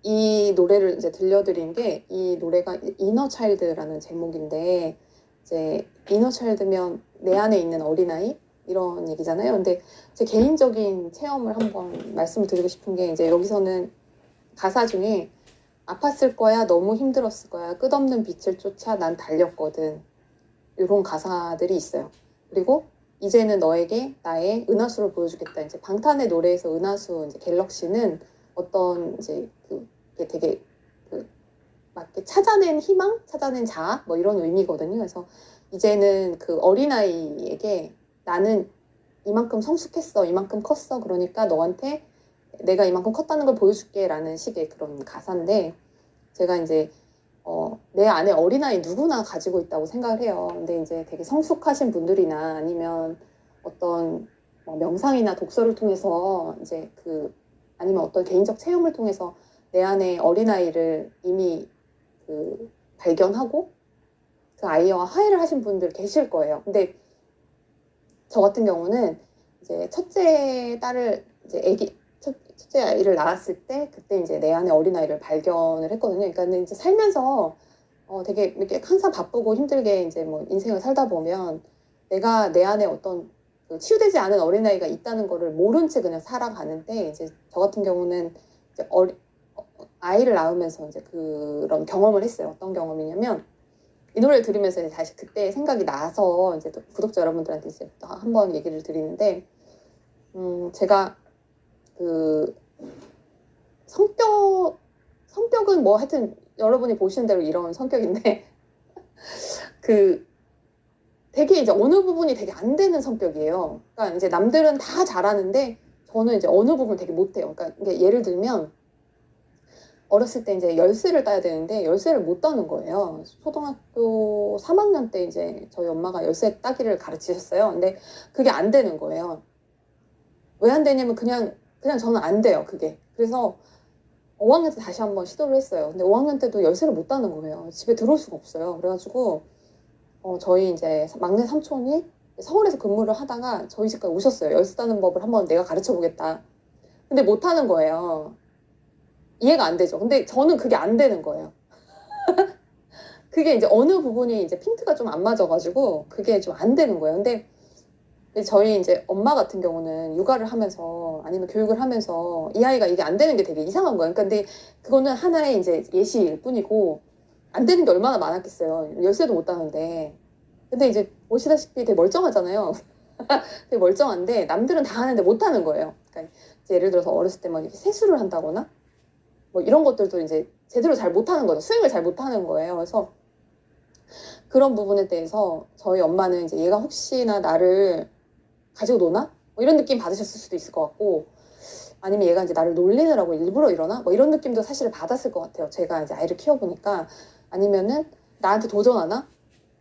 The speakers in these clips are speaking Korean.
이 노래를 이제 들려드린 게, 이 노래가 이너 차일드라는 제목인데, 이제 이너 차일드면 내 안에 있는 어린아이 이런 얘기잖아요. 근데 제 개인적인 체험을 한번 말씀을 드리고 싶은 게, 이제 여기서는 가사 중에 아팠을 거야, 너무 힘들었을 거야, 끝없는 빛을 쫓아 난 달렸거든, 이런 가사들이 있어요. 그리고 이제는 너에게 나의 은하수를 보여주겠다. 이제 방탄의 노래에서 은하수, 이제 갤럭시는 어떤 이제 그게 되게 막 이렇게 찾아낸 희망, 찾아낸 자아, 뭐 이런 의미거든요. 그래서 이제는 그 어린아이에게 나는 이만큼 성숙했어, 이만큼 컸어, 그러니까 너한테 내가 이만큼 컸다는 걸 보여줄게 라는 식의 그런 가사인데, 제가 이제 내 안에 어린아이 누구나 가지고 있다고 생각을 해요. 근데 이제 되게 성숙하신 분들이나 아니면 어떤 명상이나 독서를 통해서 이제 아니면 어떤 개인적 체험을 통해서 내 안에 어린아이를 이미 발견하고 그 아이와 화해를 하신 분들 계실 거예요. 근데 저 같은 경우는 이제 첫째 딸을 이제 첫째 아이를 낳았을 때, 그때 이제 내 안에 어린아이를 발견을 했거든요. 그러니까 이제 살면서 되게 이렇게 항상 바쁘고 힘들게 이제 뭐 인생을 살다 보면 내가 내 안에 어떤 치유되지 않은 어린아이가 있다는 거를 모른 채 그냥 살아가는데, 이제 저 같은 경우는 이제 아이를 낳으면서 이제 그런 경험을 했어요. 어떤 경험이냐면, 이 노래를 들으면서 이제 다시 그때 생각이 나서 이제 또 구독자 여러분들한테 이제 또 한번 얘기를 드리는데, 제가 성격은 뭐 하여튼 여러분이 보시는 대로 이런 성격인데, 되게 이제 어느 부분이 되게 안 되는 성격이에요. 그러니까 이제 남들은 다 잘하는데 저는 이제 어느 부분 되게 못해요. 그러니까 예를 들면, 어렸을 때 이제 열쇠를 따야 되는데 열쇠를 못 따는 거예요. 초등학교 3학년 때 이제 저희 엄마가 열쇠 따기를 가르치셨어요. 근데 그게 안 되는 거예요. 왜 안 되냐면 그냥 저는 안 돼요, 그게. 그래서 5학년 때 다시 한번 시도를 했어요. 근데 5학년 때도 열쇠를 못 따는 거예요. 집에 들어올 수가 없어요. 그래가지고 저희 이제 막내 삼촌이 서울에서 근무를 하다가 저희 집까지 오셨어요. 열쇠 따는 법을 한번 내가 가르쳐 보겠다. 근데 못 하는 거예요. 이해가 안 되죠. 근데 저는 그게 안 되는 거예요. 그게 이제 어느 부분이 이제 핀트가 좀 안 맞아가지고 그게 좀 안 되는 거예요. 근데 저희 이제 엄마 같은 경우는 육아를 하면서 아니면 교육을 하면서 이 아이가 이게 안 되는 게 되게 이상한 거예요. 그러니까 근데 그거는 하나의 이제 예시일 뿐이고, 안 되는 게 얼마나 많았겠어요. 열쇠도 못 따는데. 근데 이제 보시다시피 되게 멀쩡하잖아요. 되게 멀쩡한데 남들은 다 하는데 못 하는 거예요. 그러니까 예를 들어서 어렸을 때 막 이렇게 세수를 한다거나 뭐 이런 것들도 이제 제대로 잘 못하는 거죠. 수행을 잘 못하는 거예요. 그래서 그런 부분에 대해서 저희 엄마는 이제 얘가 혹시나 나를 가지고 노나? 뭐 이런 느낌 받으셨을 수도 있을 것 같고, 아니면 얘가 이제 나를 놀리느라고 일부러 이러나? 뭐 이런 느낌도 사실 받았을 것 같아요. 제가 이제 아이를 키워보니까. 아니면은 나한테 도전하나?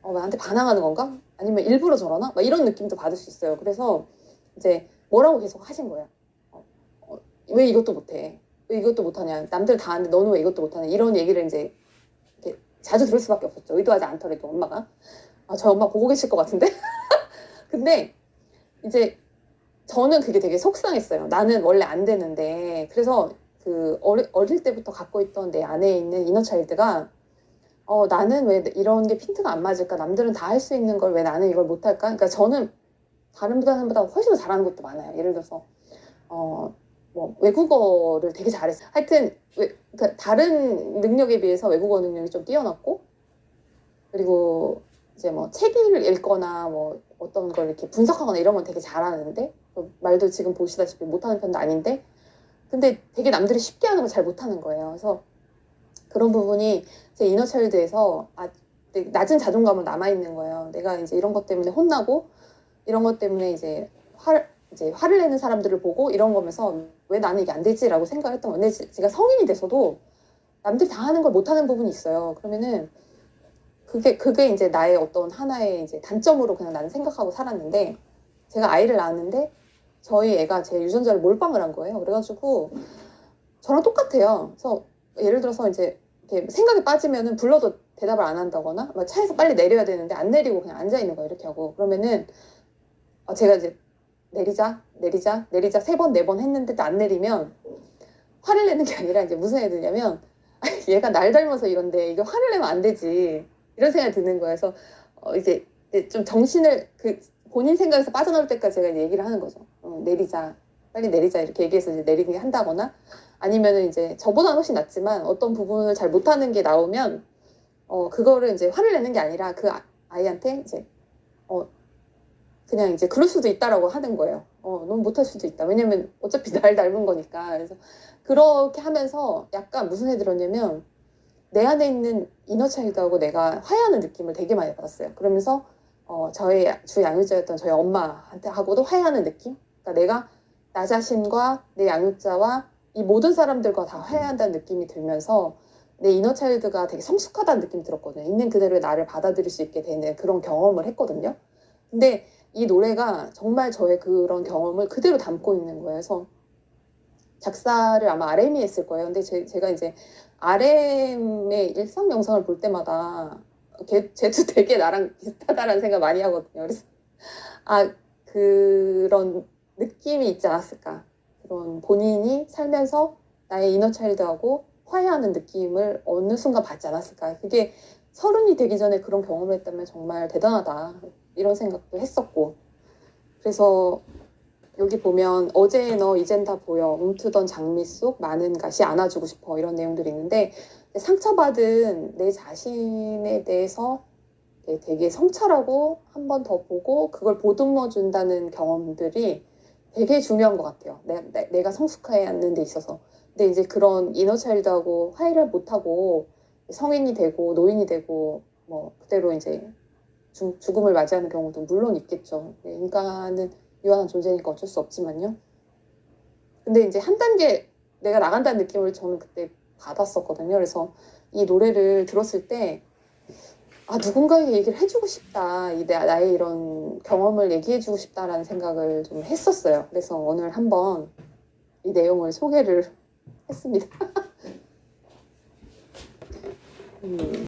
나한테 반항하는 건가? 아니면 일부러 저러나? 막 이런 느낌도 받을 수 있어요. 그래서 이제 뭐라고 계속 하신 거예요. 왜 이것도 못해? 왜 이것도 못하냐? 남들 다 하는데 너는 왜 이것도 못하냐? 이런 얘기를 이제 이렇게 자주 들을 수밖에 없었죠. 의도하지 않더라도 엄마가. 저희 엄마 보고 계실 것 같은데? 근데 이제 저는 그게 되게 속상했어요. 나는 원래 안 되는데. 그래서 어릴 때부터 갖고 있던 내 안에 있는 이너 차일드가 나는 왜 이런 게 핀트가 안 맞을까? 남들은 다 할 수 있는 걸 왜 나는 이걸 못할까? 그러니까 저는 다른 사람보다 훨씬 더 잘하는 것도 많아요. 예를 들어서 뭐 외국어를 되게 잘했어요. 하여튼 그러니까 다른 능력에 비해서 외국어 능력이 좀 뛰어났고, 그리고 이제 뭐 책을 읽거나 뭐 어떤 걸 이렇게 분석하거나 이런 건 되게 잘하는데, 말도 지금 보시다시피 못하는 편도 아닌데, 근데 되게 남들이 쉽게 하는 걸 잘 못하는 거예요. 그래서 그런 부분이 제 이너 차일드에서 낮은 자존감은 남아있는 거예요. 내가 이제 이런 것 때문에 혼나고, 이런 것 때문에 이제 화를 내는 사람들을 보고 이런 거면서 왜 나는 이게 안 되지라고 생각을 했던 건데, 제가 성인이 돼서도 남들이 다 하는 걸 못하는 부분이 있어요. 그러면은 그게 이제 나의 어떤 하나의 이제 단점으로 그냥 나는 생각하고 살았는데, 제가 아이를 낳았는데 저희 애가 제 유전자를 몰빵을 한 거예요. 그래가지고 저랑 똑같아요. 그래서 예를 들어서 이제 이렇게 생각이 빠지면은 불러도 대답을 안 한다거나, 막 차에서 빨리 내려야 되는데 안 내리고 그냥 앉아 있는 거예요. 이렇게 하고. 그러면은 제가 이제 내리자 3번, 4번 했는데도 안 내리면 화를 내는 게 아니라 이제 무슨 생각이 드냐면 얘가 날 닮아서 이런데 이거 화를 내면 안 되지 이런 생각이 드는 거예요. 그래서 이제 좀 정신을 본인 생각에서 빠져나올 때까지 제가 이제 얘기를 하는 거죠. 내리자, 빨리 내리자 이렇게 얘기해서 이제 내리게 한다거나 아니면은 이제 저보다는 훨씬 낫지만 어떤 부분을 잘 못하는 게 나오면 그거를 이제 화를 내는 게 아니라 그 아이한테 이제 그냥 이제 그럴 수도 있다라고 하는 거예요. 넌 못할 수도 있다. 왜냐면 어차피 날 닮은 거니까. 그래서 그렇게 하면서 약간 무슨 생각이 들었냐면 내 안에 있는 이너 차일드하고 내가 화해하는 느낌을 되게 많이 받았어요. 그러면서 저희 주 양육자였던 저희 엄마한테 하고도 화해하는 느낌? 그러니까 내가 나 자신과 내 양육자와 이 모든 사람들과 다 화해한다는 느낌이 들면서 내 이너 차일드가 되게 성숙하다는 느낌이 들었거든요. 있는 그대로의 나를 받아들일 수 있게 되는 그런 경험을 했거든요. 근데 이 노래가 정말 저의 그런 경험을 그대로 담고 있는 거예요. 그래서 작사를 아마 RM이 했을 거예요. 근데 제가 이제 RM의 일상 영상을 볼 때마다 쟤도 되게 나랑 비슷하다라는 생각 많이 하거든요. 그래서 그런 느낌이 있지 않았을까. 그런 본인이 살면서 나의 이너 차일드하고 화해하는 느낌을 어느 순간 받지 않았을까. 그게 30이 되기 전에 그런 경험을 했다면 정말 대단하다. 이런 생각도 했었고. 그래서 여기 보면 어제의 너 이젠 다 보여 움트던 장미 속 많은 가시 안아주고 싶어 이런 내용들이 있는데 상처받은 내 자신에 대해서 되게 성찰하고 한 번 더 보고 그걸 보듬어 준다는 경험들이 되게 중요한 것 같아요. 내가 성숙해야 하는 데 있어서. 근데 이제 그런 이너 차일드하고 화해를 못하고 성인이 되고 노인이 되고 뭐 그대로 이제 죽음을 맞이하는 경우도 물론 있겠죠. 인간은 유한한 존재니까 어쩔 수 없지만요. 근데 이제 한 단계 내가 나간다는 느낌을 저는 그때 받았었거든요. 그래서 이 노래를 들었을 때 누군가에게 얘기를 해주고 싶다. 나의 이런 경험을 얘기해주고 싶다라는 생각을 좀 했었어요. 그래서 오늘 한번 이 내용을 소개를 했습니다.